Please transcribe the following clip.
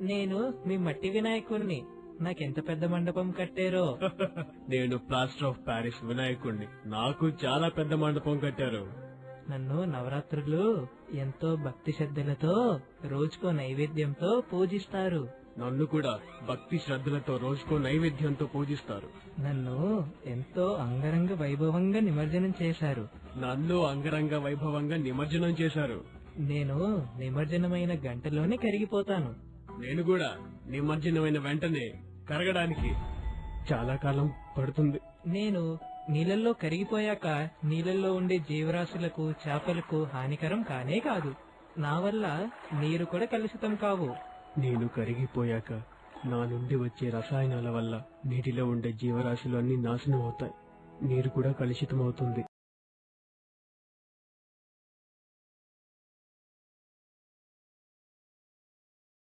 నేను మీ మట్టి వినాయకుడిని. నాకెంత పెద్ద మండపం కట్టారో. నేను ప్లాస్టర్ ఆఫ్ ప్యారిస్ వినాయకుడిని. నాకు చాలా పెద్ద మండపం కట్టారు. నన్ను నవరాత్రులు ఎంతో భక్తి శ్రద్ధలతో రోజుకో నైవేద్యంతో పూజిస్తారు. నన్ను కూడా భక్తి శ్రద్ధలతో రోజుకో నైవేద్యంతో పూజిస్తారు. నన్ను ఎంతో అంగరంగ వైభవంగా నిమజ్జనం చేశారు. నన్ను అంగరంగ వైభవంగా నిమజ్జనం చేశారు. నేను నిమజ్జనమైన గంటలోనే కరిగిపోతాను. నేను కూడా నిమజ్జనమైన వెంటనే కరగడానికి చాలా కాలం పడుతుంది. నేను నీళ్ళల్లో కరిగిపోయాక నీళ్ళల్లో ఉండే జీవరాశులకు చేపలకు హానికరం కానే కాదు. నా వల్ల నీరు కూడా కలుషితం కావు. నేను కరిగిపోయాక నా నుండి వచ్చే రసాయనాల వల్ల నీటిలో ఉండే జీవరాశులు అన్ని నాశనం అవుతాయి. నీరు కూడా కలుషితం అవుతుంది.